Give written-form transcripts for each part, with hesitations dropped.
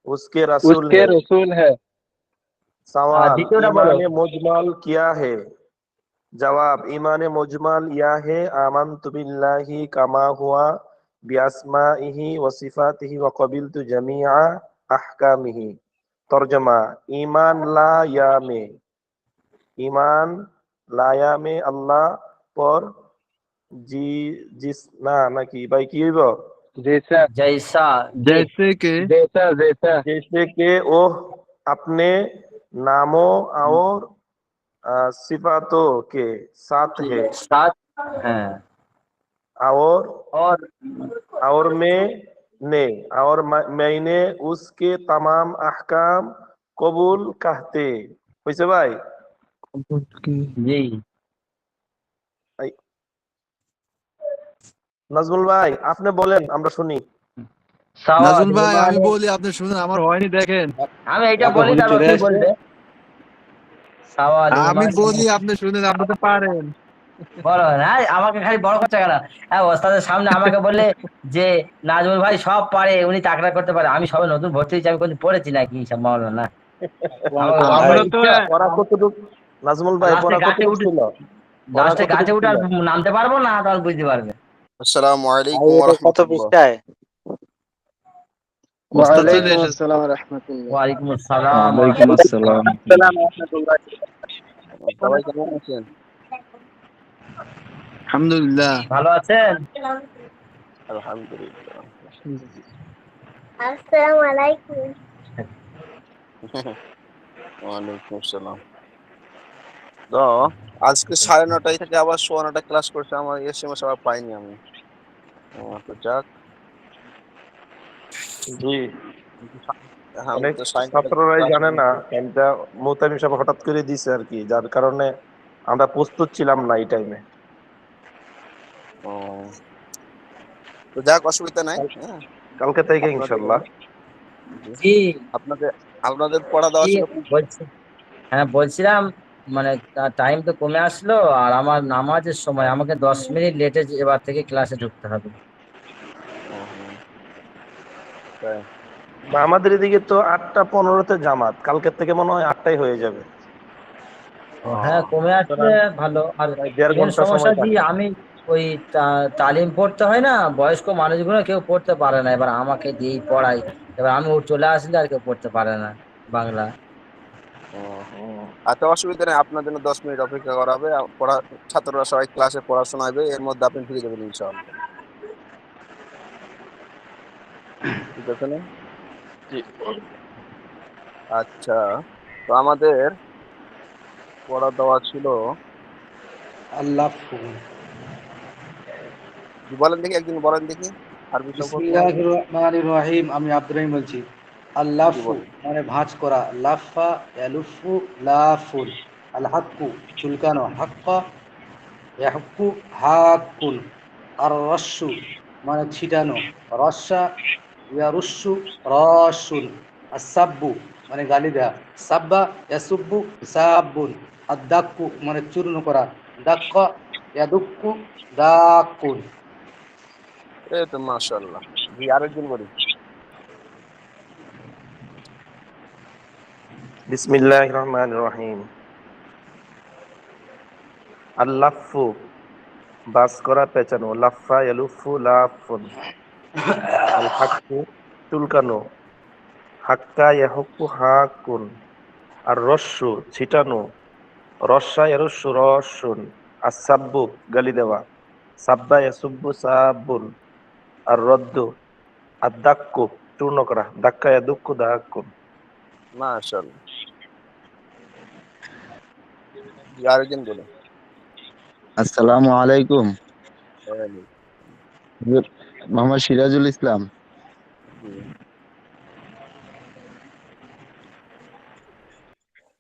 उसके रसूल उसके है। रसूल है। सवाल, দ্বিতীয়টা বলো। ईमान मुजमल क्या है? जवाब, ईमान मुजमल यह है आमन्तु बिल्लाहि कमा हुआ बिअस्माइहि व सिफातिहि व क़बिलतु जमीआ अहकामिहि। तर्जुमा, ईमान लाया में, ईमान लाया में अल्लाह पर जी जिस ना नाকি ভাই কি হইব? जैसा जैसा के जैसे कि जैसा जैसा जैसे कि वो अपने नामों और सिफातों के साथ है। साथ हैं और और मैं ने और मैंने उसके तमाम अहकाम कबूल कहते হইছে ভাই? जी এই, নাজমুল ভাই আপনি বলেন আমরা শুনি। सवाल নাজমুল ভাই আমি ईमान বলি আপনি শুনেন, আমার হয়নি দেখেন। আমি এইটা এখন বলি হুনি তারপর চলে তুমি আসছে। বলবে সওয়াল আমি ईमान বলি আপনি শুনেন, আপনি তো পারেন। বলো না আমাকে খালি বড় করছে কেন? হ্যাঁ, ওস্তাদের সামনে আমাকে বললে যে নাজমুল ভাই সব পারে, উনি তাকড়া করতে পারে। আমি সবে নতুন ভর্তি হয়েছি, আমি কোনদিন পড়েছি নাকি সব মাওলানা না। আমাকে ভাই আমরা তো পড়া কতটুকু, নাজমুল ভাই লাস্টে পড়া গাছে কতটুকু উঠে ছিল? পড়া লাস্টে গাছে কতটুকু উঠে ছিল? আর নামতে পারবো না, তখন বুঝতে পারবে। আসসালামু ভাই আলাইকুম ওয়া এটা কত রাহমাতুল্লাহ। পৃষ্ঠায়? ওস্তাদ চলে ওয়ালাইকুম এসেছে। আসসালাম ওয়া রাহমাতুল্লাহ। ওয়ালাইকুম আসসালাম ওয়া ওয়ালাইকুম রাহমাতুল্লাহ। আসসালাম। আসসালাম রাহমাতুল্লাহ। সবাই কেমন আছেন? আলহামদুলিল্লাহ। ভালো আছেন? আলহামদুলিল্লাহ। আসসালামু আলাইকুম। ওয়ালাইকুম আসসালাম। তো আজকে 9:30 থেকে আবার 9:15 ক্লাস করছে, আমার এসএমএস আবার পাইনি আমি। তো যাক, জি, হ্যাঁ, আমি অনেক তো সায়ংকালে ছাত্ররাই ক্লাস জানে না, নিয়েছি। এটা মুহতামিম সাহেব হঠাৎ করে দিছে আর কি, যার কারণে আমরা প্রস্তুত ছিলাম না এই টাইমে। ও, তো যাক, অসুবিধা নাই। হ্যাঁ, কালকে থেকে আপনাদের ইনশাল্লাহ। জি, জি আপনাদের আপনাদের পড়া দেওয়া জি ছিল। বলছি, হ্যাঁ বলছিলাম, মানে টাইম তো কমে আসলো, আর আমার নামাজের সময় আমাকে 10 মিনিট লেটে এবার থেকে ক্লাসে ঢুকতে হবে। ও, হুম, তাই। না, আমাদের এদিকে তো 8:15-তে জামাত, কালকের থেকে মনে হয় 8টায় হয়ে যাবে। তো ও, হ্যাঁ, কমে আসলে সুতরাং ভালো। আর প্রায় 1.5 মেন ঘন্টা সমস্যা সময় কি, থাকে। আমি ওই তালিম পড়তে হয় না, বয়স্ক মানুষগুলো কেউ পড়তে পারে না, এবার আমাকে দিয়েই পড়াই। এবার আমি চলে আসলে আর কেউ পড়তে পারে না বাংলা। ও, আচ্ছা, অসুবিধা নেই, আপনার জন্য 10 মিনিট অপেক্ষা করা হবে। পড়া ছাত্ররা সবাই ক্লাসে পড়াশোনা হবে, এর মধ্যে আপনি ফিরে যাবেন ইনশাআল্লাহ। ঠিক আছে না? জি। আচ্ছা, তো আমাদের পড়া দেওয়া ছিল। আল্লাহ জি, বলেন দেখি, একদিন বলেন দেখি আরবি শব্দ মনে বিসমিল্লাহির রহমানির রহিম। আমি আব্দুর রহিম বলছি। জি আল্লাফু বলেন। মানে ভাঁজ করা, লাফা ইয়ালুফু লাফুন। আল হাক্কু চুলকানো, হাক্কা ইয়াহক্কু হাক্কুন। আর রস্সু মানে ছিটানো, রস্সা ইয়ারুস্সু রস্সুন। আসাব্বু মানে গালি দেয়া, সাব্বা ইয়াসুব্বু সাব্বুন। আদাক্কু মানে চূর্ণ করা, দাক্কা ইয়াদুক্কু দাক্কুন। এই তো মাশাআল্লাহ। জি, আরেকদিন বলি। বিসমিল্লাহির রহমানির রহিম। আল্লাফু বাস করা, পেঁচানো, লাফা ইয়ালুফু লাফুন। আল হাক্কু চুলকানো, হাক্কা ইয়াহুক্কু হাক্কুন। আর রস্সু ছিটানো, রস্সা ইয়ারুস্সু রস্সুন। আসাব্বু গালি দেওয়া, সাব্বা ইয়াসুব্বু সাব্বুন। আর রদ্দু আদাক্কু চূর্ণ করা, দাক্কা ইয়াদুক্কু দাক্কুন। মাশাআল্লাহ। জি, আরেকদিন বলি। আসসালামু আলাইকুম। জি, মোহাম্মদ সিরাজুল ইসলাম।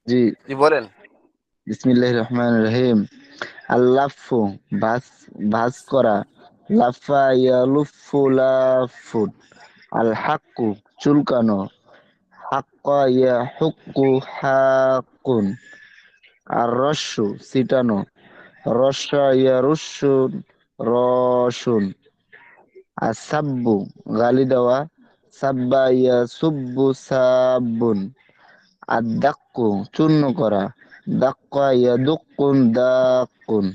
জি, জি, জি বলেন। বিসমিল্লাহির রহমানির রহিম। আল্লাফু ভাঁজ ভাঁজ করা, লাফা ইয়ালুফু লাফুন। আল হাক্কু চুলকানো, হাক্কা ইয়াহুক্কু হাক্কুন। আর রস্সু ছিটানো, রস্সা ইয়ারুস্সু রসুন। আসাব্বু গালি দেওয়া, সাব্বা ইয়াসুব্বু সাব্বুন। আদ-দাক্কু চূর্ণ করা, দাক্কা ইয়াদুক্কুন দাক্কুন।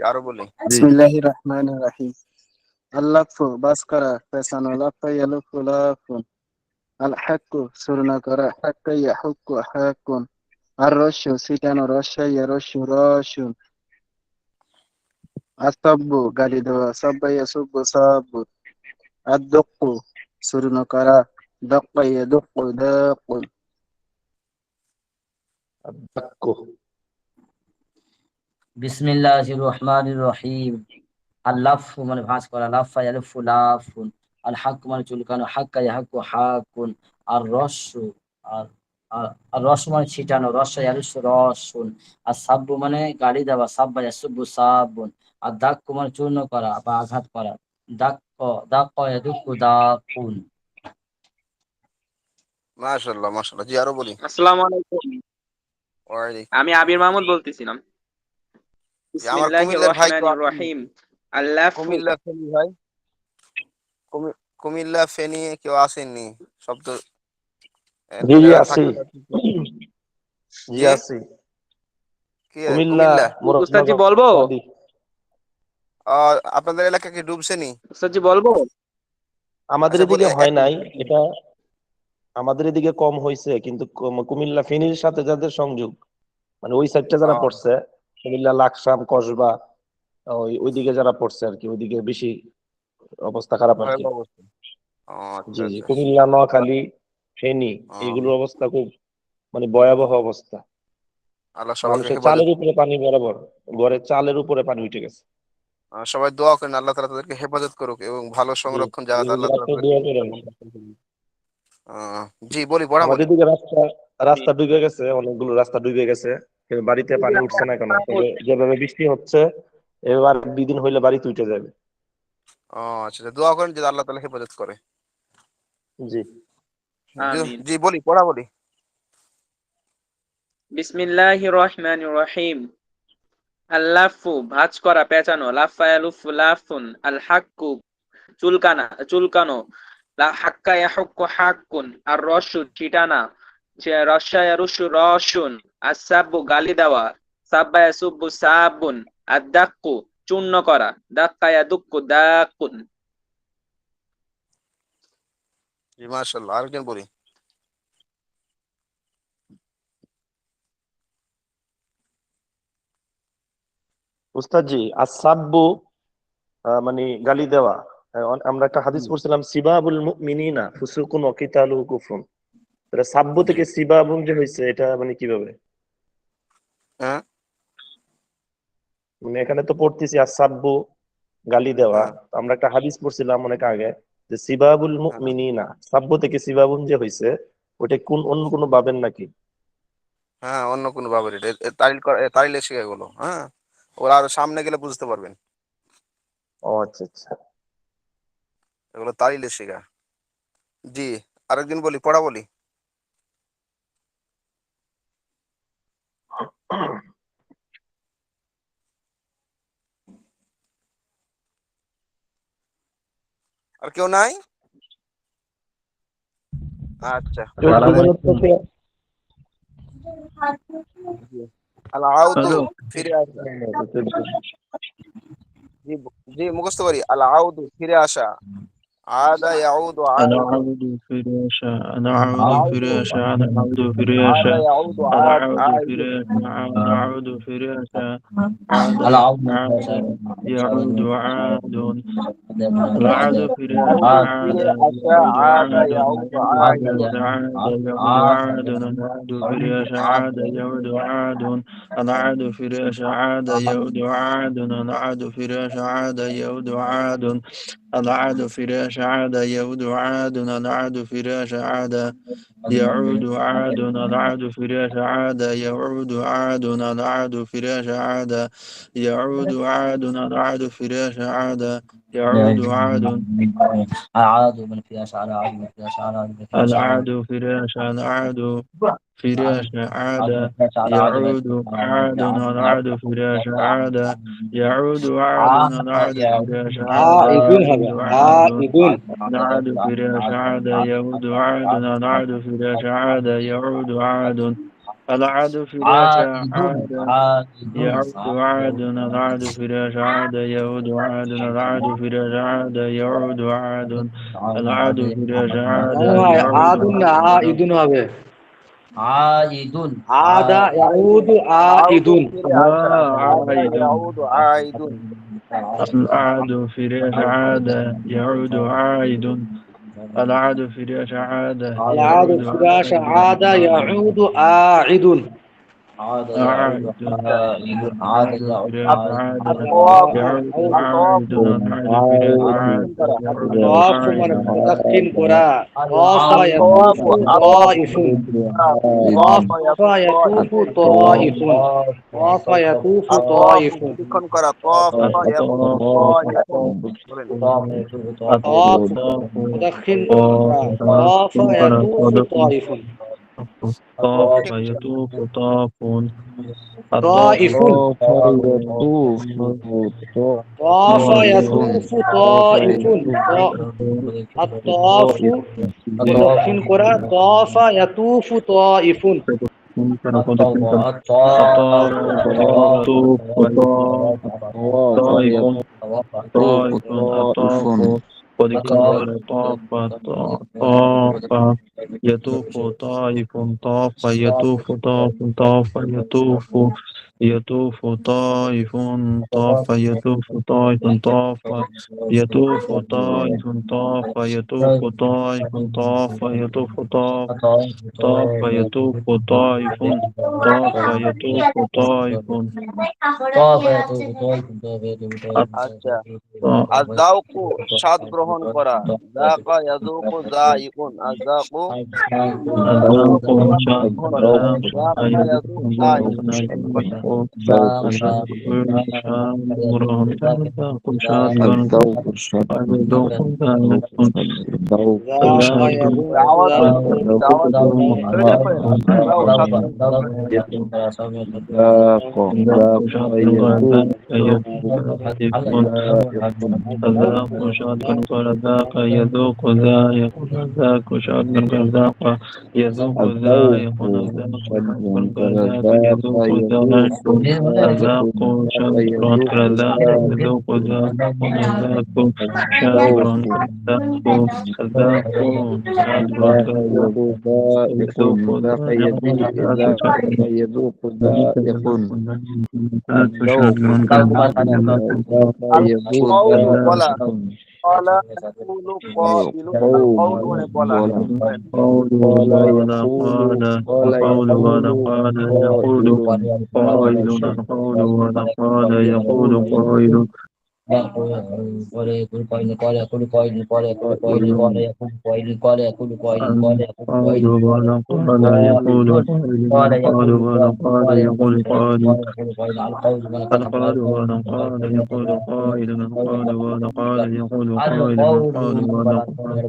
আরো বলি। জি বিসমিল্লাহির রহমানির রহিম। আল্লাফু বাস করা, পেছানো, লাফা ইয়ালুফু লাফুন। আল হাক্কু চূর্ণ করা, হাক্কা ইয়াহুক্কু হাক্কুন। আর রস্যু ছিটানো, রস্যা ইয়ারস্যু রস্যুন। আসাব্বু গালি দেওয়া, সাব্বা ইয়াসুব্বু সাব্বুন। আদ-দুক্কু চূর্ণ করা, দাক্কা ইয়াদুক্কু দাক্কুন। الدك বিসমিল্লাহির রহমানির রহিম। আল্লাফু মানে ভাঁজ করা, লাফা ইয়ালুফু লাফুন। আল হাক্কু মানে চুলকানো, হাক্কা ইয়াহাক্কু হাক্কুন। আর রস্যু আর আর আর রস্যু মানে ছিটানো, রস্যা ইয়ালুসু রস্যুন। আর সাব্বু মানে গালি দেওয়া, সাব্বা ইয়াসুব্বু সাব্বুন। আর দাক্কু মানে চূর্ণ করা বা আঘাত করা, দাক্কা ইয়াদুক্কু দাক্কুন। মাশাআল্লাহ মাশাআল্লাহ। জি আরো বলি। আসসালামু আলাইকুম। ওয়ালাইকুম। আমি আবির মাহমুদ বলতেছিলাম। জি, আমার বিসমিল্লাহির কুমিল্লার ভাই তো রহমানির আসেনি। রহিম। আল্লাফু কুমিল্লা ফেনী ভাই, কুমিল্লা ফেনী কেউ আসেননি? সব তো জি একটা জি জায়গায় আছি, থাকতে জি জি আছি। কি কুমিল্লা কুমিল্লা? উস্তাদজি মুরাদনগর বলবো? ওয়াদি। আপনাদের এলাকা কি ডুবছেনি? উস্তাদজি বলবো? আমাদের আচ্ছা বলি এদিকে হয় এক নাই এটা, আমাদের এদিকে কম হয়েছে, কিন্তু কুমিল্লা ফেনীর সাথে যাদের সংযোগ, মানে ওই সাইডটা যারা আহ, পড়ছে, কুমিল্লা লাকসাম কসবা, ওইদিকে যারা পড়ছে আর কি, ওইদিকে বেশি অবস্থা খারাপ আর কি। ভয়াবহ অবস্থা। জি আচ্ছা জি, আচ্ছা। কুমিল্লা নোয়াখালী ফেনী আহ, এইগুলোর অবস্থা খুব মানে ভয়াবহ অবস্থা। আল্লাহ সবাইকে মানুষের হেফাজত চালের উপরে পানি বরাবর, ঘরের চালের উপরে পানি উঠে গেছে। সবাই দোয়া করেন আল্লাহ তাআলা তাদেরকে হেফাজত করুক এবং ভালো জি, সংরক্ষণ জায়গাতে আল্লাহ তাআলা রাত্রে তাদেরকে দোয়া করেন। আহ, জি বলি পড়া বলি। আমাদের দিকে রাস্তা রাস্তা ডুবে গেছে, অনেকগুলো রাস্তা ডুবে গেছে, কিন্তু বাড়িতে পানি উঠছে না কেন, তবে যেভাবে বৃষ্টি হচ্ছে এবার 2 দিন হইলে বাড়িতে উঠে যাবে। আচ্ছা আচ্ছা, দোয়া করেন যে আল্লাহ তাআলা হেফাজত করে। জি জি আমিন। জি, বলি পড়া বলি। বিসমিল্লাহির রহমানির রহিম। আল্লাফু ভাঁজ করা, পেঁচানো, লাফা ইয়ালুফু লাফুন। আল হাক্কু চুলকানো, হাক্কা ইয়াহুক্কু হাক্কুন। আর রস্যু ছিটানা, রস্যা ইয়ারুসু রস্যুন। আসাব্বু গালি দেওয়া, সাব্বা ইয়াসুব্বু সাব্বুন। আদ-দাক্কু চূর্ণ করা, দাক্কা ইয়াদুক্কু দাক্কুন। জি মাশাআল্লাহ। আরেকজন বলি। উস্তাদ জি, আসাব্বু মানে গালি দেওয়া। আমরা একটা হাদিস পড়ছিলাম, সিবাবুল মুমিনিনা ফুসুকুন ওয়া কিতালুহু কুফরুন। এটা সাব্বু জি থেকে সিবাবুন যে হয়েছে, এটা মানে কিভাবে? হ্যাঁ মানে এখানে তো পড়তেছি আসাব্বু গালি দেওয়া, হ্যাঁ তো আমরা একটা হাদিস পড়ছিলাম অনেক আগে যে সিবাবুল হ্যাঁ মুমিনিনা, সাব্বু থেকে সিবাবুন যে হয়েছে, ওটা কোন অন্য কোনো বাবেন নাকি? হ্যাঁ, অন্য কোনো বাবার এটা তারিলে শিখে গেলো। হ্যাঁ, ওরা আরো সামনে গেলে বুঝতে পারবেন। ও আচ্ছা আচ্ছা। এগুলো তারিলে শেখা। জি, আরেকদিন বলি পড়া বলি। আর কেউ নাই? আচ্ছা কেউ সুমনের থেকে জি। আল আউদু হ্যালো ফিরে আসা। জি জি, মুখস্থ করি। আল আউদু ফিরে আসা। আদা ইয়াউদু أنا আইদুন। عبد فراشة أنا عبد আউদু فراشة أنا عبد আদা فراشة ইয়াউদু أنا عبد আইদুন। فراشة أنا عبد فراشة عاد عاد يعود عاد العاد فراشة عاد ফিরে আসা يعود আদা عاد ইয়াউদু عاد আইদুন। يعود عاد العاد فراشة عاد يعود عاد العاد فراشة عاد يعود عاد العاد فراشة عاد يعود عاد العاد فراش عاد يعود عاد العاد فراش عاد يعود عاد العاد فراش عاد يعود عاد العاد فراش عاد يعود عاد العاد فراش عاد يعود عاد عاد من فيها شعر عاد من فيها شعر عاد من فيها شعر العاد فراش العاد فراش عاد من عاد فيها شعر عاد من يعود عاد العاد فراش عاد يعود عاد العاد فراش عاد ইদুন হবে, يعود عاد ইদুন। العاد فراش عاد يعود عاد العاد فراش عاد يعود عاد العاد فراش عائد عاد عائد يعود عاد العاد فراش عاد يعود عاد العاد فراش عاد يعود عاد العاد فراش عاد মনে হয় يعود আদুন না عاد ইদুন হবে। عائد আদা ইয়াউদু আউদু ইদুন। ফিরে আসা, আদা عائد ইয়াউদু আইদুন। العاد فراش عاد يعود عائد العاد فراش عاد العاد يعود فراش عائد عاد يعود آعد. عاد يعود عائد عائد عاد العاد يعود فراش عائد عاد আতওয়াফু, يعود عائد আতওয়াফু, العاد فراش প্রদক্ষিণ عاد করা। يعود الطواف من عائد متدخن قراء. طاف يطوف আতওয়াফু, طائف. আতওয়াফু, طاف তাওয়াফা ইয়াতুফু يطوف তাইফুন। طائف. طاف يطوف আতওয়াফু, طائف. প্রদক্ষিণ করা। তাওয়াফা ইয়াতুফু তাইফুন। বলেন। طاف الطواف متدخن قراء. طاف يطوف الطواف طائف. طاف يطوف طاف الطاف طائف. يطوف طاف طائف يطوف طائف. الطواف متدخن قراء. طاف يطوف طائف. الطاف يطوف طاف طائف يطوف طائف طائف الطاف ولكن طاف طاف يطوف طائف طاف يطوف طاف طاف يطوف يطوف طائف طاف يطوف طائف طاف يطوف طائف طاف يطوف طائف طاف يطوف طاف طاف يطوف طائف طاف يطوف طائف আচ্ছা, আযযাউকু, স্বাদ গ্রহণ করা। যাকা ইয়াযুকু যায়িকুন, আযযাকু الذوق شاء গ্রহণ করা। الذوق যাকা يذوق ইয়াযুকু ذوق যায়িকুন, الذوق شاء مرهم الذوق شاء الذوق الشرط الذوق ذوق ذاق يذوق আওয়াজ ذاق. আওয়াজ ধরে দেখেন। আযযাউ স্বাদ গ্রহণ করা। ذاق ذاق يذوق الذاق شاء ذاق يذوق ذاق ذاك شاء ذاق يذوق ذا الذوق يكون ذاق شد ذاك ذاق يذوق ذاك يذوق الذاق شاء يذوق ذاك ذاق يذوق ذاك ذاك شاء الذوق ذاك الذاق ذاق ذاك يذوق ذائق يذوق ذاق يذوق ذاك ذاق يذوق ذائق الذوق ذاق يذوق القول বলা। ذائق ক্বালা ইয়াকুলু ক্বাইলুন। আল القول কওলু মানে বলা। ولا বলেন। قول قال ولا يقول قال قال قول ولا يقول قال يقول قائل قائل قال شيء قول ولا قال يقول قائل قال ولا قال يقول قائل قال ولا قال يقول قائل القال ولا قال يقول قائل القال ولا قال يقول قائل القال ولا قال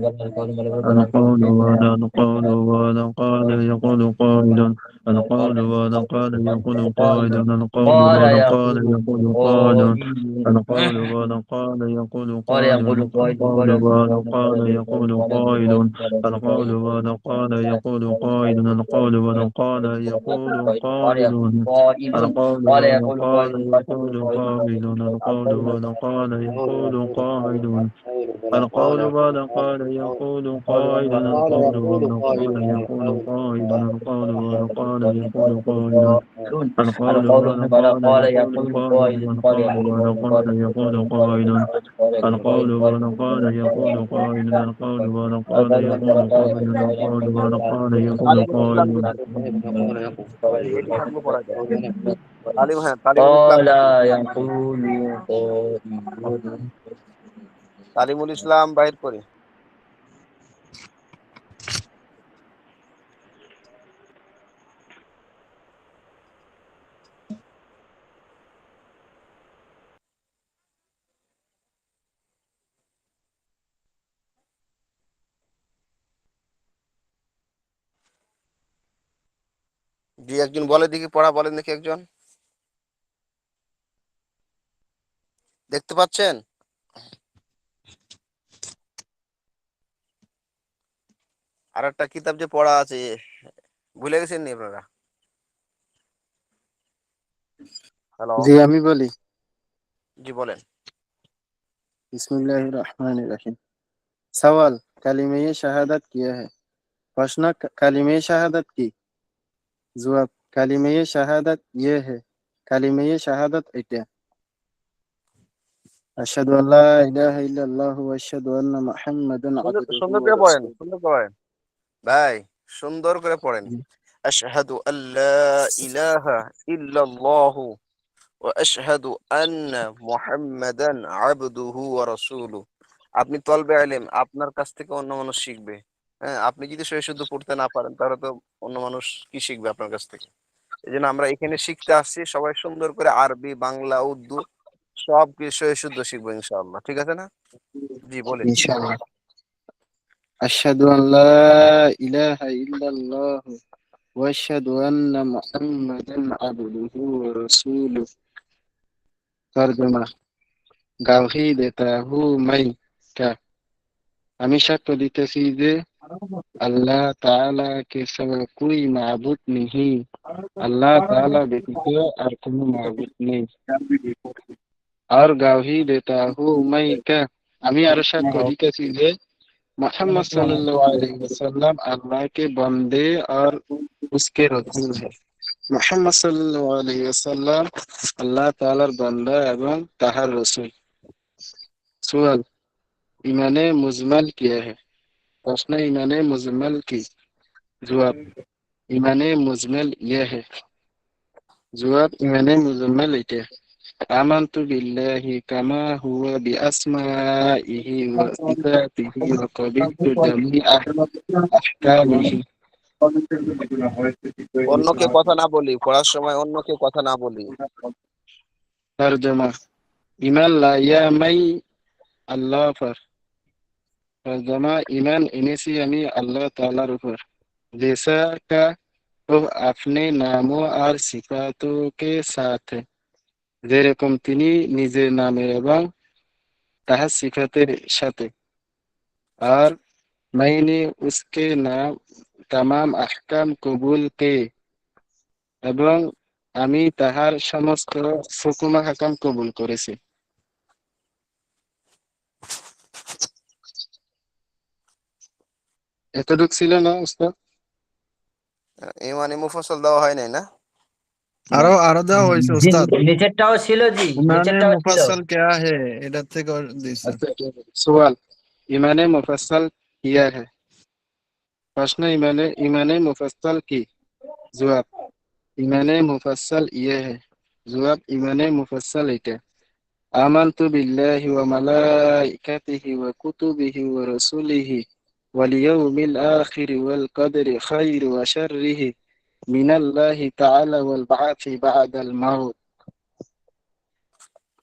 القول ولا القول ولا قال يقول قائل القول ولا قال يقول قائل القول ولا قال يقول قائل القول ولا قال يقول قائل القول ولا قال يقول قائل القول ولا قال يقول قائل القول ولا قال يقول قائل القول ولا قال يقول قائل القول ولا قال يقول قائل القول ولا قال يقول قائل القول ولا قال يقول قائل القول ولا قال يقول قائل القول ولا قال يقول قائل القول ولا قال يقول قائل القول ولا قال يقول قائل القول ولا قال يقول قائل القول ولا قال يقول তালিমুল ইসলাম قائل লিখতে। এটি থাকবে পড়া যায়। তালিম, হ্যাঁ, তালিমুল ইসলাম قال লিখতে। يقول قائل তালিমুল ইসলাম বাহির করে। জি একজন বলে দেখি, পড়া বলেন দেখি একজন। দেখতে পাচ্ছেন? আর একটা কিতাব যে পড়া আছে, ভুলে গেছেন নি আপনারা? হ্যালো, জি আমি বলি। জি বলেন। बिस्मिल्लाहिर रहमानिर रहीम। सवाल, কালিমে শাহাদাত কিয়া है? প্রশ্ন, কালিমে শাহাদাত কি? জবাব, কালিমে শাহাদাত ইয়ে है। কালিমে শাহাদাত এটা। আশহাদু আল্লা ইলাহা ইল্লাল্লাহ ওয়া আশহাদু আন্না মুহাম্মাদান সুন্দর আবদুহু সুন্দর ওয়া করে পড়েন, রাসূলুহু। সুন্দর করে ভাই, সুন্দর করে পড়েন। আশহাদু আল্লা ইলাহা ইল্লাল্লাহু ওয়া আশহাদু আন্না মুহাম্মাদান আবদুহু ওয়া রাসূলুহু। আপনি তলবে ইলম, আপনার কাছ থেকে অন্য মানুষ শিখবে। হ্যাঁ, আপনি যদি সহি শুদ্ধ পড়তে না পারেন তাহলে তো অন্য মানুষ কি শিখবে আপনার কাছ থেকে? এজন্য আমরা এখানে শিখতে আসছি, সবাই সুন্দর করে আরবি, বাংলা, উর্দু সব কিছু সহি শুদ্ধ শিখবো ইনশাআল্লাহ। ঠিক আছে না? জি বলেন। ইনশাআল্লাহ। আশহাদু আল্লা ইলাহা ইল্লাল্লাহ ওয়া আশহাদু আন্না মুহাম্মাদান আবদুহু ওয়া রাসূলুহু। তরজমা, গাওহি দেতা হু মাই কা, আমি সাক্ষ্য দিতেছি যে আল্লাহ তাআলা কে ছাড়া কোই মাবুদ নেই। আল্লাহ তাআলা ব্যতীত আর কোনো মাবুদ নেই। আর গাওহি দেতা হু মাই কা, আমি আরো সাক্ষ্য দিতেছি যে मोहम्मद सल्लल्लाहु अलैहि वसल्लम अल्लाह के बंदे और उसके रसूल है। मोहम्मद सल्लल्लाहु अलैहि वसल्लम अल्लाह तालार बंदा एवं ताहार रसूल। सवाल, ईमाने मुजमल क्या है? प्रश्न, ईमाने मुजमल की। जवाब, ईमाने मुजमल यह है। जवाब, ईमाने मुजमल এটা। आमन्तु बिल्लाहि कमा हुआ बिअस्माइहि व सिफातिहि व कबिलतु जमीआ আহকামিহি। অন্যকে কথা না বলি, পড়ার সময় অন্যকে কথা না বলি। তরজমা, ইমান লাইয়ামাই আল্লাহ পর। তরজমা, ইমান এনেছি আমি আল্লাহ তাআলার উপর। जैसा का वो अपने नामों और सिफातों के साथ है। যেরকম তিনি নিজের নামে এবং তাহার সিফাতের সাথে। আর मैंने उसके नाम तमाम अहकाम कबूल के, এবং আমি তাহার সমস্ত হুকুম হাকাম কবুল করেছি। এতটুক ছিল না উস্তাদ? ইমানে মুফাসসাল দেওয়া হয় নাই না? আরো আরো দেওয়া হয়েছে জি, উস্তাদ। নিচেরটাও ছিল জি, ইমানে নিচেরটাও ছিল। মুফাসসাল क्या है এটার থেকে দিছে। আচ্ছা, সওয়াল, ইমানে মুফাসসাল কিয়া है? প্রশ্ন, ইমানে ইমানে মুফাসসাল কি? জবাব, ইমানে মুফাসসাল ইয়ে है। জবাব, ইমানে মুফাসসাল এটা। আমানতু বিল্লাহি ওয়া মালাইকাতিহি ওয়া কুতুবিহি ওয়া রাসূলিহি ওয়াল ইয়াউমিল আখির ওয়াল কদরি খাইরি ওয়া শাররিহি মিনাল্লাহি তাআলা ওয়াল বা'থি বা'দাল মাউত।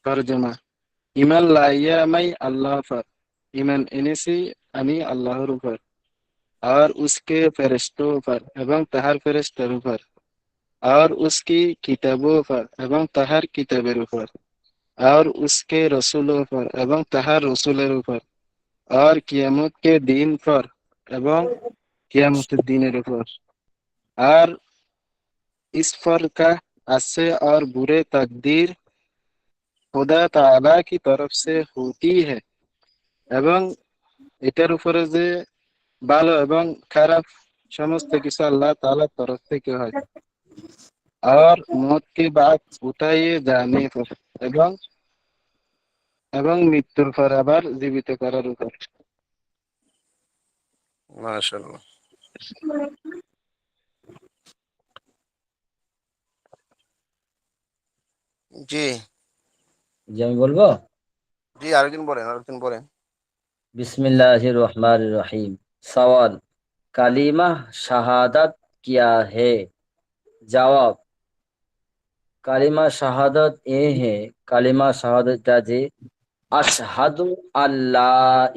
তরজমা, ঈমান লাইয়ামাই আল্লাহ पर, ঈমান এনেছি আমি আল্লাহর উপর और उसके फरिश्तों पर এবং তাহার ফেরেশতার উপর और उसकी किताबों पर এবং তাহার কিতাবের উপর और उसके रसूलों पर এবং তাহার রসুলের উপর और कियामत के दिन पर এবং কিয়ামতের দিনের উপর और इस पर का अच्छे और बुरे तकदीर खुदा ताला की तरफ से होती है, এবং এটার উপরে যে ভালো এবং খারাপ সমস্ত কিছু আল্লাহ তাআলার তরফ থেকে হয়। আর মौत के बाद উঠাইয়ে जाने पर এবং এবং মৃত্যুর পর আবার জীবিত করার উপর। মাশাআল্লাহ। জি জি আমি বলবো। জি, আরেকদিন বলেন, আরেকদিন বলেন। बिस्मिल्लाहिर रहमानिर रहीम। सवाल, कालिमा शहादत क्या है? जवाब, कालिमा शहादत ये है, कालिमा शहादत যে আশহাদু আল্লা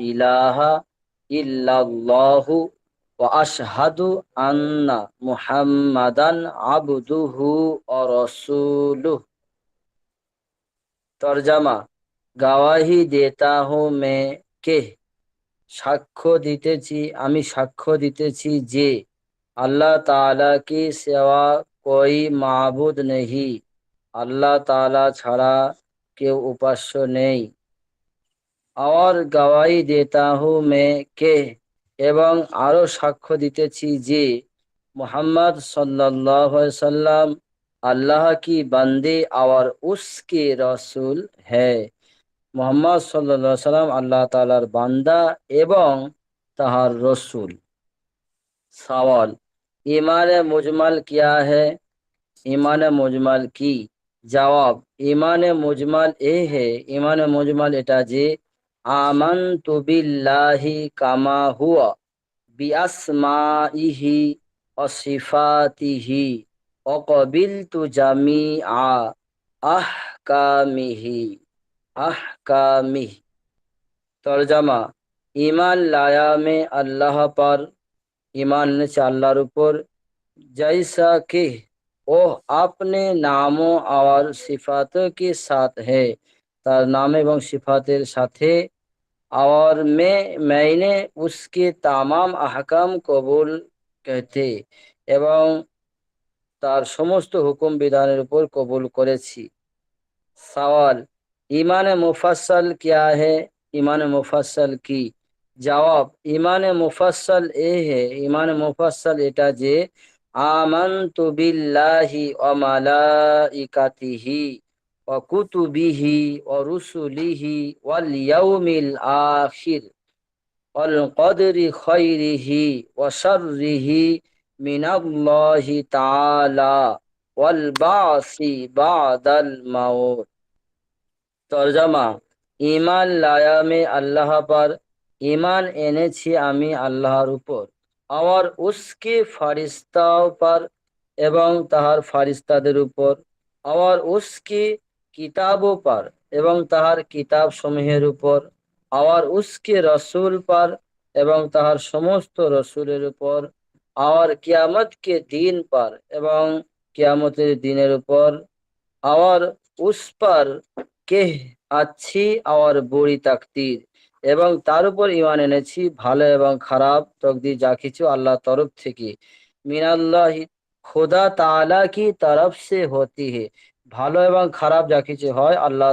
ইলাহা ইল্লাল্লাহু ওয়া আশহাদু আন্না মুহাম্মাদান আবদুহু ওয়া রাসূলুহু। তরজামা, গাওয়াহি দেতা হুঁ मैं কে, আমি সাক্ষ্য দিতেছি যে আল্লাহ তাআলা কি সেवा कोई মাবুদ নেহি, আল্লাহ তাআলা ছাড়া কেউ উপাস্য নেই। और गवाही देता हूँ मैं কে, এবং আরো সাক্ষ্য দিতেছি যে মুহাম্মদ সাল্লাল্লাহু আলাইহি সাল্লাম আল্লাহ কি বান্দে और उसके रसूल है। মোহাম্মদ সাল্লাল্লাহু আলাইহি সাল্লাম আল্লাহ তাআলার বান্দা এবং তাহার রসুল। सवाल, ईमान मुजमल क्या है? ईमान मुजमल की जवाब, ईमान मुजमल ए है, ईमान मुजमल এটা যে আমানতু বিল্লাহি কামা হুয়া বিআসমাইহি ওয়া সিফাতিহি ওয়া ক্বাবিলতু জামিআ আহকামিহি আহকামিহি। তরজমা, ईमान लाया में अल्लाह पर, ईमान এনেছে আল্লাহর উপর, जैसा कि वो अपने नामों और सिफातों के साथ है, তার নাম এবং সিফাতের সাথে। और मैंने उसके तमाम अहकाम कबूल कहते, এবং তার সমস্ত হুকুম বিধানের উপর কবুল করেছি। सवाल, ईमान मुफस्सल क्या है? ईमान मुफस्सल की जवाब, ईमान मुफस्सल ए है, ईमान मुफस्सल এটা যে আমানতু বিল্লাহি ওয়া মালাইকাতিহি ওয়া কুতুবিহি ওয়া রুসুলিহি ওয়াল ইয়াউমিল আখির ওয়াল কদরি খাইরিহি ওয়া শাররিহি মিনাল্লাহি তাআলা ওয়াল বাসি বাদাল মাউত। তরজমা, ঈমান লায়া में अल्लाह पर, ঈমান এনেছি আমি আল্লাহর উপর, और उसके ফারিস্তাও पर, এবং তাহার ফারিস্তাদের উপর, और उसकी কিতাবও पर, এবং তাহার কিতাব সমূহের উপর, और उसके रसूल पर, এবং তাহার সমস্ত রসুলের উপর, और কিয়ামত के दिन पर, এবং কিয়ামতের দিনের উপর, और उस पर কে আছি আর বুড়ি তাকদির, এবং তার উপর ঈমান এনেছি ভালো এবং খারাপ তকদির যা কিছু আল্লাহর তরফ থেকে। মিনাল্লাহি, খোদা তাআলা কি তরফ সে হতি হে, ভালো এবং খারাপ যা কিছু হয় আল্লাহ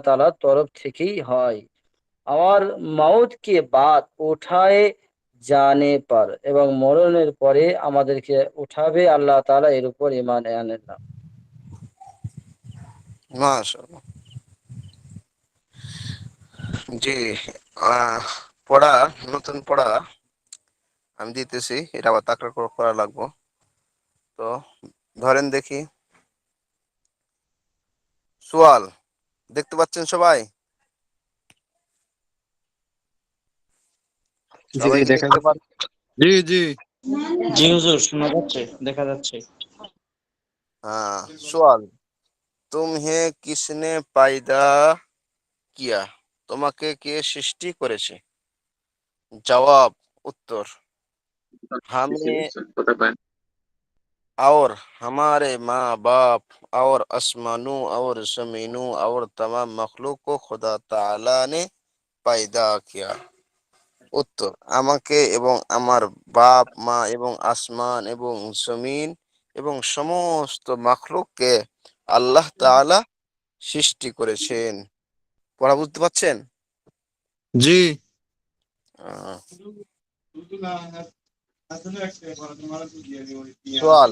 তাআলার তরফ থেকেই হয়। আর মউত কে বাদ উঠায়ে জানে পর, এবং মরণের পরে আমাদেরকে উঠাবে আল্লাহ তাআলা, এর উপর ঈমান আনলাম। মাশাআল্লাহ। জি, পড়া, নতুন পড়া আমি দিতেছি, এটা আবার তাকরার করা লাগবো। তো ধরেন দেখি, সোয়াল দেখতে পাচ্ছেন সবাই? সবাই কি দেখতে পাচ্ছেন? জি জি জি হুজুর, শোনা যাচ্ছে, দেখা যাচ্ছে। हाँ, सवाल, तुम्हें किसने पैदा किया? তোমাকে কে সৃষ্টি করেছে? জবাব, উত্তর, हमें और हमारे माँ बाप और आसमानों और जमीनों और तमाम मखलूक को खुदा ताला ने पैदा किया। উত্তর, আমাকে এবং আমার বাপ মা এবং আসমান এবং জমিন এবং সমস্ত মাখলুককে আল্লাহ তাআলা সৃষ্টি করেছেন। পড়া বুঝতে পারছেন? জি আহ, सवाल,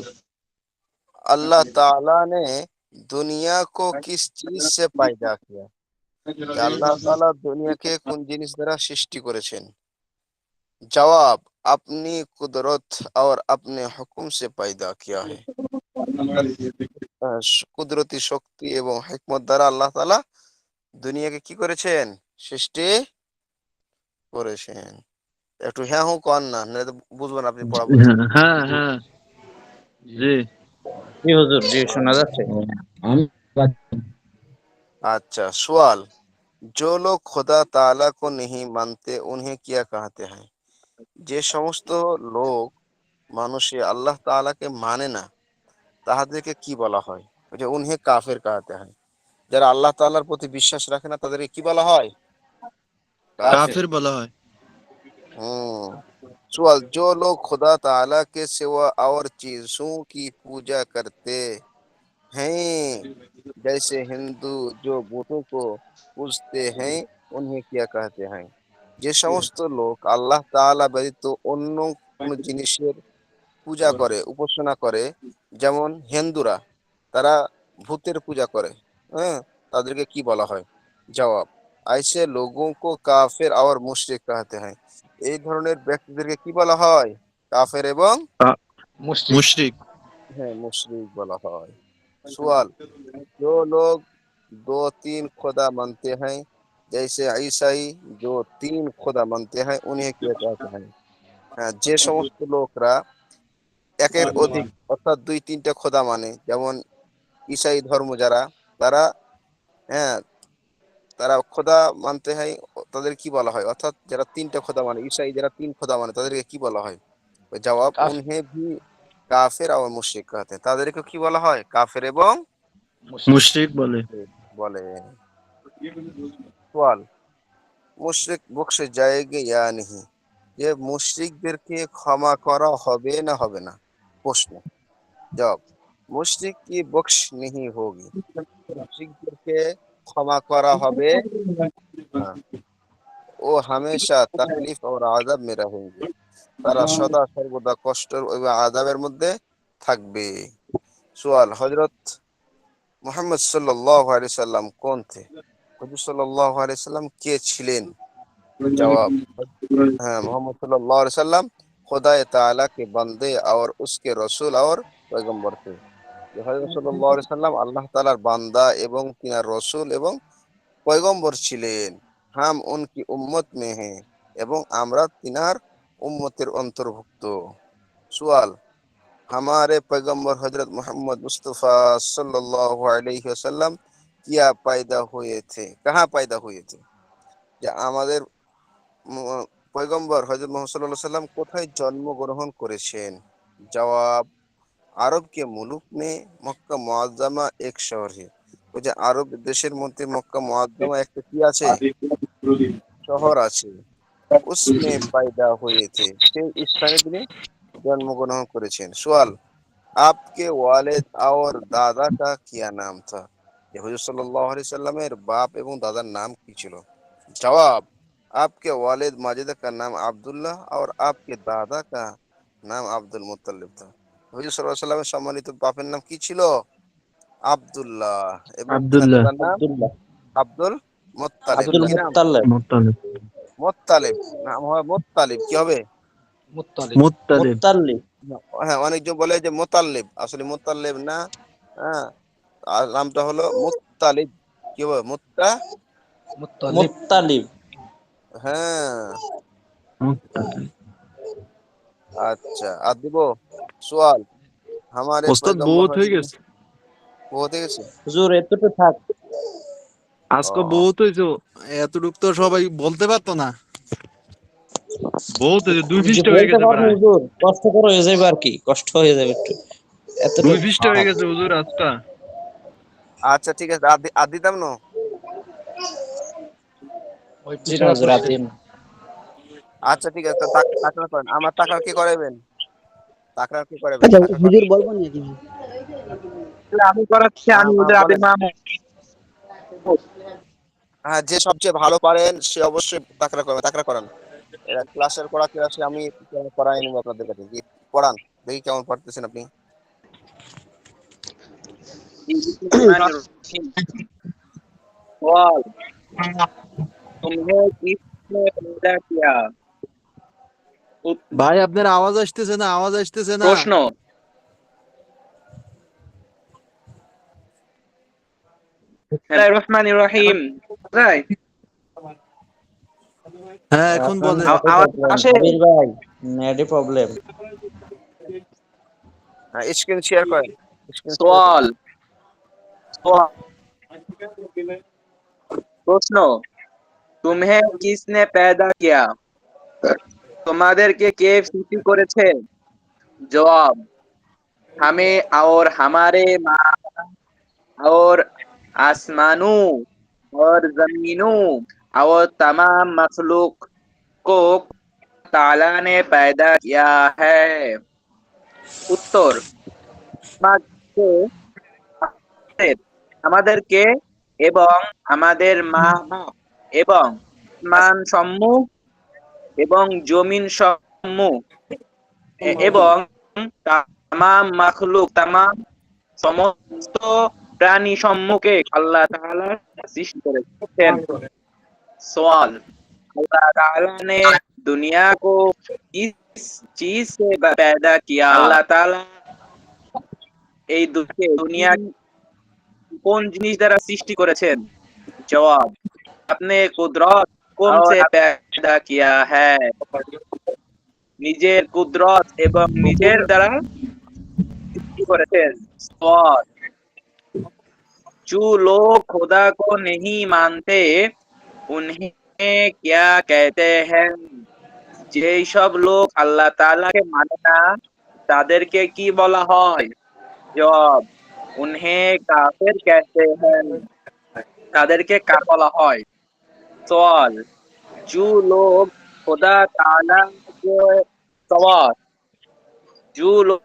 अल्लाह ताला ने दुनिया को किस चीज से पैदा किया? যে আল্লাহ তাআলা দুনিয়াকে কোন জিনিস দ্বারা সৃষ্টি করেছেন? जवाब, अपनी कुदरत और अपने हुक्म से पैदा किया है। কুদরতি শক্তি এবং হিকমত দ্বারা আল্লাহ তাআলা দুনিয়াকে কি করেছেন? সৃষ্টি করেছেন। একটু হ্যাঁ হুঁ কর না, নাহলে তো বুঝবেন, আপনি পড়া বুঝবেন। হ্যাঁ হ্যাঁ জি জি হুজুর, জি শোনা যাচ্ছে। अच्छा, सवाल, जो लोग खुदा ताला को नहीं मानते उन्हें क्या कहते हैं? যে সমস্ত লোক মানুষে আল্লাহ তাআলাকে মানে না তাহাদেরকে কি বলা হয়? ওই যে উনহে কাফের কাহাতে হয়। যারা আল্লাহ তাআলার প্রতি বিশ্বাস রাখে না তাদেরকে কি বলা হয়? কাফের। কাফির বলা হয়। हम्म सवाल जो लोग खुदा ताला के सिवा और चीजों की पूजा करते हैं जैसे हिंदू जो बुतों को पूजते हैं उन्हें क्या कहते हैं? যে সমস্ত লোক আল্লাহ তাআলা ব্যতীত অন্য কোন জিনিসের পূজা করে উপাসনা করে যেমন হিন্দুরা তারা ভূতের পূজা করে, হ্যাঁ, তাদেরকে কি বলা হয়? জবাব ऐसे लोगों को काफिर और मुशरिक कहते हैं। এই ধরনের ব্যক্তিদেরকে কি বলা হয়? কাফের এবং মুশরিক। হ্যাঁ মুশরিক বলা হয়। सवाल जो लोग दो तीन खुदा मानते हैं जैसे ईसाई जो तीन खुदा मानते हैं उन्हें क्या कहते हैं? হ্যাঁ, যে সমস্ত লোকরা একের অধিক অর্থাৎ দুই তিনটা খোদা মানে যেমন ঈসাই ধর্ম যারা তারা, হ্যাঁ, তারা খোদা মানতে হয় তাদের কি বলা হয়? অর্থাৎ যারা তিনটা খোদা মানে ঈসাই যারা তিন খোদা মানে তাদেরকে কি বলা হয়? জবাব উনহে ভি কাফের আর মুশরিক कहते हैं। তাদেরকে কি বলা হয়? কাফের এবং মুশরিক বলে। বলে। সওয়াল মুশরিক বখশে জায়েগে ইয়া नहीं? যে মুশরিকদেরকে ক্ষমা করা হবে না হবে না? প্রশ্ন। জবাব মুশরিক কি বখশ नहीं होगी? মুশরিকদেরকে ক্ষমা করা হবে না। ও হামেশা তাকলিফ और আযাব में रहेंगे। তারা সদা সর্বদা কষ্ট এবং আযাবের মধ্যে থাকবে। সওয়াল হযরত মুহাম্মদ সাল্লাল্লাহু আলাইহি সাল্লাম কোন थे? হুজুর সাল্লাল্লাহু আলাইহি সাল্লাম কে ছিলেন? जवाब हाँ मोहम्मद सल्लल्लाहु अलैहि वसल्लम खुदा ताला के बंदे और उसके रसूल और पैगंबर थे। যে হযরত সাল্লাল্লাহু আলাইহি সাল্লাম আল্লাহ তাআলার বান্দা এবং তিনার রসূল এবং পয়গম্বর ছিলেন। হাম উনকি উম্মত মে হ্যাঁ এবং আমরা তিনার উম্মতের অন্তর্ভুক্ত। সওয়াল हमारे पैगंबर हजरत मोहम्मद मुस्तफ़ा सल्लल्लाहु अलैहि वसल्लम क्या पैदा हुए थे? कहाँ पैदा हुए थे? যে আমাদের পয়গম্বর হযরত মুহাম্মদ সাল্লাল্লাহু আলাইহি সাল্লাম কোথায় জন্মগ্রহণ করেছেন? জবাব আরব কে মুলুক মে মক্কা মুআজ্জামা এক শহর হে। ওই যে আরব দেশের মধ্যে মক্কা মুআজ্জামা একটা কি আছে? শহর আছে। उसमें पैदा हुए थे সেই স্থানে তিনি জন্মগ্রহণ করেছেন। সওয়াল आपके वालिद और दादा का क्या नाम था? যে হুজুর সাল্লাল্লাহু আলাইহি সাল্লামের বাপ এবং দাদার নাম কি ছিল? जवाब आपके वालिद माजिद का नाम अब्दुल्लाह और आपके दादा का नाम আব্দুল মুত্তালিব था। হুজুর সাল্লাল্লাহু আলাইহি সাল্লামের সম্মানিত বাপের নাম কি ছিল? আব্দুল্লাহ এবং তিনার আব্দুল্লাহ। দাদার নাম আব্দুল্লাহ আব্দুল মুত্তালিব। আব্দুল কি নাম? Muttalib Muttalib. মুত্তালিব নাম হয় মুত্তালিব। কি হবে? মুত্তালিব। মুত্তালিব হ্যাঁ, অনেকজন বলে যে মুতাল্লিব, আসলে মুতাল্লিব না, হ্যাঁ, আর নামটা হলো মুত্তালিব। কি হবে? মুত্তালিব হ্যাঁ, মুত্তালিব। আচ্ছা আর দিব। সোয়াল हमारे ওস্তাদ पैगंबर বহুত হয়ে গেছে। হতে গেছে। হুজুর এতটুকু থাক। আজকে ও বহুত হয়েছে, এতটুক তো সবাই বলতে পারতো না। বহুত হয়েছে, 2 যে পৃষ্ঠা হয়ে বলতে গেছে পারবো প্রায়। হুজুর কষ্ট করে হয়ে যাবে আর কি, কষ্ট হয়ে যাবে একটু। 2 এতটুকু পৃষ্ঠা হয়ে থাক। গেছে হুজুর আজকা। আচ্ছা ঠিক আছে, আর দিতাম না। জি না হুজুর আদিন। আচ্ছা ঠিক আছে, তাকরার করেন। আমার তাকরার কি করাবেন? তাকরার কি করাবেন? আচ্ছা তাকরার করেন। হুজুর বলবো নাকি? আমি করাচ্ছি, আমি ওদের আবির বলেন। মাহমুদ। হ্যাঁ, যে সবচেয়ে ভালো পারেন সে অবশ্যই তাকরা করবে, তাকরা করান। এরা ক্লাসের পড়া ক্লাসে আমি পড়াই নেবো আপনাদের কাছে। কি পড়ান, দেখি কেমন পড়তেছেন আপনি। सवाल तुम्हें किसने पैदा किया? ভাই আপনার আওয়াজ আসতেছে না, আওয়াজ আসতেছে না। প্রশ্ন বিসমিল্লাহির রহমানির রহিম। ভাই হ্যাঁ এখন বলেন। আওয়াজ আসে? আবির ভাই নেটে প্রবলেম। হ্যাঁ, স্ক্রিন শেয়ার করেন। স্ক্রিন শেয়ার করেন। সওয়াল সওয়াল প্রশ্ন तुम्हें किसने पैदा किया? তোমাদেরকে কে সৃষ্টি করেছে? জবাব, हमें और हमारे माँ और आसमानों और जमीनों और तमाम मखलूक को ताला ने पैदा किया है। उत्तर, আমাদের আমাদেরকে এবং আমাদের মা বাপ এবং মান সমূহ এবং জমিন সমূহ এবং তামাম মাখলুক তামাম সমস্ত প্রাणी সমূহকে अल्लाह ताला सृष्टि करेছেন। सवाल, अल्लाह ताला ने दुनिया को किस चीज से पैदा किया? अल्लाह ताला এই দুনিয়া কোন জিনিস দ্বারা সৃষ্টি করেছেন? जवाब, अपने कुदरत कौन से पैदा किया है? নিজের কুদরত এবং নিজের দ্বারা সৃষ্টি করেছেন। सवाल, जो लोग खुदा को नहीं मानते उन्हें क्या कहते हैं? যেই সব লোক আল্লাহ তাআলাকে মানে না তাদেরকে কি বলা হয়? জবাব, उन्हें काफिर कहते हैं, তাদেরকে কাফের বলা হয়। सवाल, जो लोग खुदा ताला के सवाल जो लोग